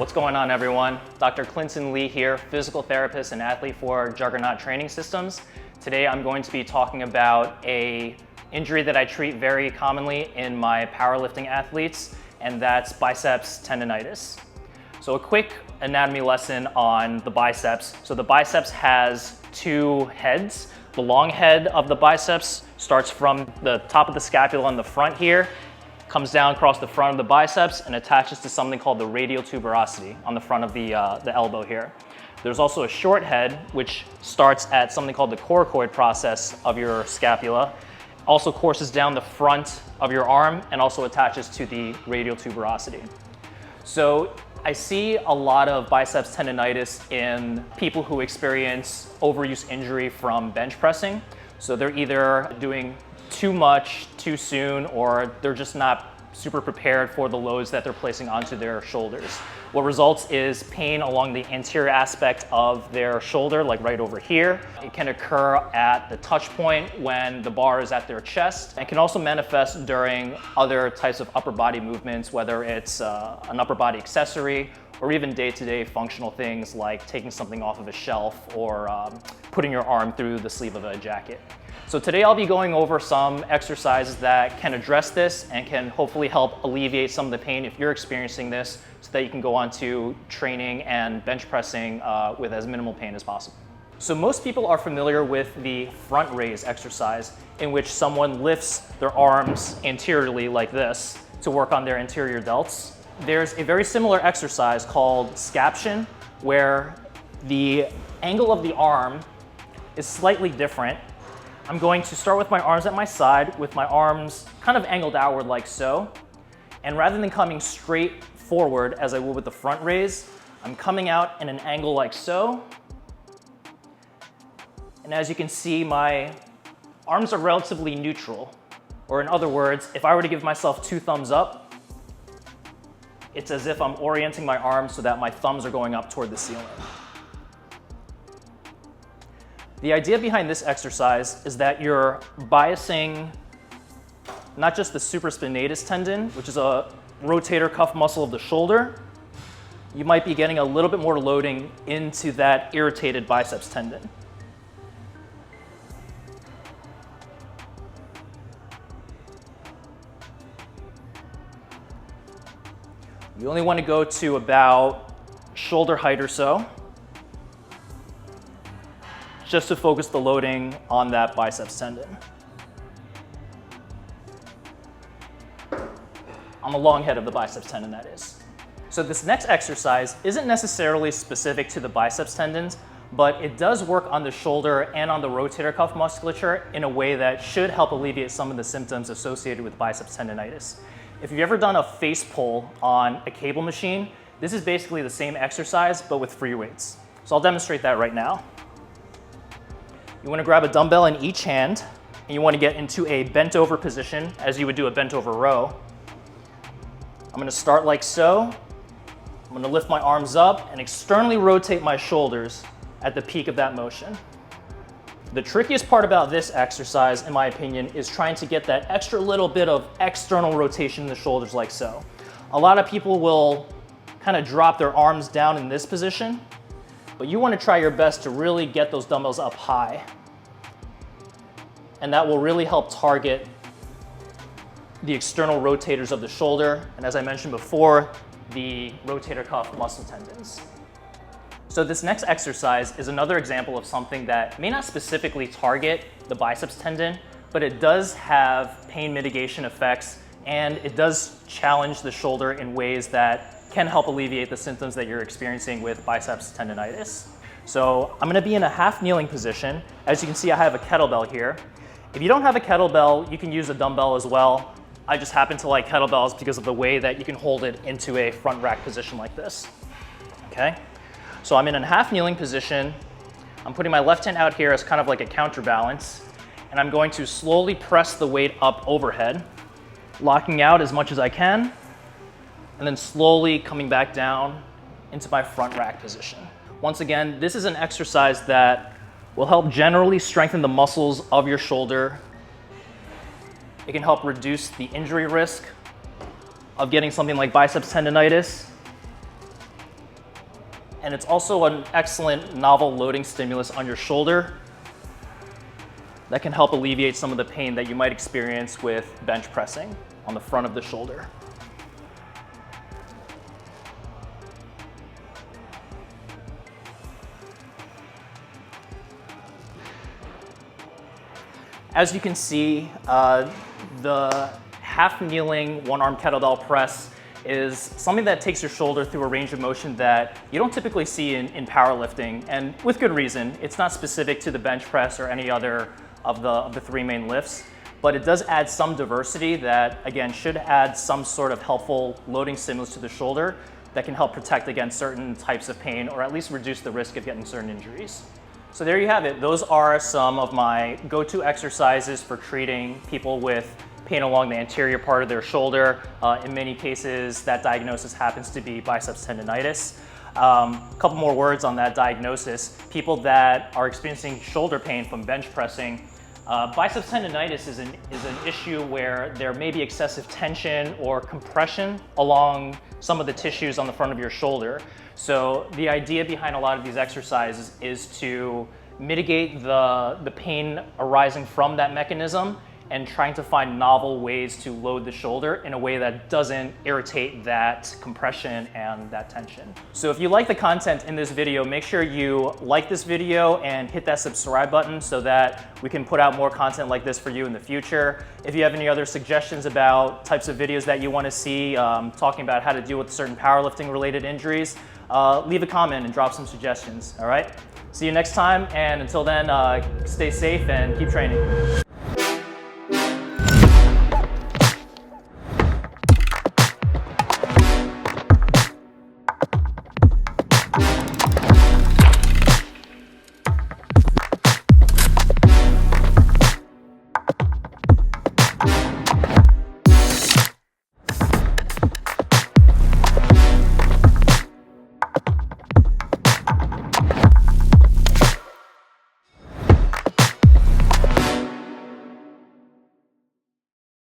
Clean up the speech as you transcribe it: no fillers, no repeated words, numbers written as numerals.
What's going on, everyone? Dr. Clinton Lee here, physical therapist and athlete for Juggernaut Training Systems. Today I'm going to be talking about an injury that I treat very commonly in my powerlifting athletes, and that's biceps tendonitis. So a quick anatomy lesson on the biceps. So the biceps has two heads. The long head of the biceps starts from the top of the scapula on the front here, comes down across the front of the biceps and attaches to something called the radial tuberosity on the front of the elbow here. There's also a short head, which starts at something called the coracoid process of your scapula, also courses down the front of your arm and also attaches to the radial tuberosity. So I see a lot of biceps tendonitis in people who experience overuse injury from bench pressing. So they're either doing too much too soon, or they're just not super prepared for the loads that they're placing onto their shoulders. What results is pain along the anterior aspect of their shoulder, like right over here. It can occur at the touch point when the bar is at their chest, and can also manifest during other types of upper body movements, whether it's an upper body accessory or even day-to-day functional things like taking something off of a shelf or putting your arm through the sleeve of a jacket. So today I'll be going over some exercises that can address this and can hopefully help alleviate some of the pain if you're experiencing this, so that you can go on to training and bench pressing with as minimal pain as possible. So most people are familiar with the front raise exercise, in which someone lifts their arms anteriorly like this to work on their anterior delts. There's a very similar exercise called Scaption, where the angle of the arm is slightly different. I'm going to start with my arms at my side, with my arms kind of angled outward like so. And rather than coming straight forward as I would with the front raise, I'm coming out in an angle like so. And as you can see, my arms are relatively neutral. Or in other words, if I were to give myself two thumbs up, it's as if I'm orienting my arms so that my thumbs are going up toward the ceiling. The idea behind this exercise is that you're biasing not just the supraspinatus tendon, which is a rotator cuff muscle of the shoulder. You might be getting a little bit more loading into that irritated biceps tendon. You only want to go to about shoulder height or so, just to focus the loading on that biceps tendon. On the long head of the biceps tendon, that is. So this next exercise isn't necessarily specific to the biceps tendons, but it does work on the shoulder and on the rotator cuff musculature in a way that should help alleviate some of the symptoms associated with biceps tendonitis. If you've ever done a face pull on a cable machine, this is basically the same exercise, but with free weights. So I'll demonstrate that right now. You want to grab a dumbbell in each hand, and you want to get into a bent over position as you would do a bent over row. I'm going to start like so. I'm going to lift my arms up and externally rotate my shoulders at the peak of that motion. The trickiest part about this exercise, in my opinion, is trying to get that extra little bit of external rotation in the shoulders like so. A lot of people will kind of drop their arms down in this position, but you want to try your best to really get those dumbbells up high. And that will really help target the external rotators of the shoulder, and as I mentioned before, the rotator cuff muscle tendons. So this next exercise is another example of something that may not specifically target the biceps tendon, but it does have pain mitigation effects, and it does challenge the shoulder in ways that can help alleviate the symptoms that you're experiencing with biceps tendonitis. So I'm gonna be in a half kneeling position. As you can see, I have a kettlebell here. If you don't have a kettlebell, you can use a dumbbell as well. I just happen to like kettlebells because of the way that you can hold it into a front rack position like this. Okay? So I'm in a half kneeling position. I'm putting my left hand out here as kind of like a counterbalance, and I'm going to slowly press the weight up overhead, locking out as much as I can, and then slowly coming back down into my front rack position. Once again, this is an exercise that will help generally strengthen the muscles of your shoulder. It can help reduce the injury risk of getting something like biceps tendonitis. And it's also an excellent novel loading stimulus on your shoulder that can help alleviate some of the pain that you might experience with bench pressing on the front of the shoulder. As you can see, the half kneeling one-arm kettlebell press is something that takes your shoulder through a range of motion that you don't typically see in powerlifting, and with good reason. It's not specific to the bench press or any other of the three main lifts, but it does add some diversity that, again, should add some sort of helpful loading stimulus to the shoulder that can help protect against certain types of pain, or at least reduce the risk of getting certain injuries. So there you have it. Those are some of my go-to exercises for treating people with pain along the anterior part of their shoulder. In many cases, that diagnosis happens to be biceps tendonitis. A couple more words on that diagnosis. People that are experiencing shoulder pain from bench pressing, biceps tendonitis is an issue where there may be excessive tension or compression along some of the tissues on the front of your shoulder. So the idea behind a lot of these exercises is to mitigate the pain arising from that mechanism and trying to find novel ways to load the shoulder in a way that doesn't irritate that compression and that tension. So if you like the content in this video, make sure you like this video and hit that subscribe button so that we can put out more content like this for you in the future. If you have any other suggestions about types of videos that you want to see, talking about how to deal with certain powerlifting related injuries, leave a comment and drop some suggestions, all right? See you next time, and until then, stay safe and keep training.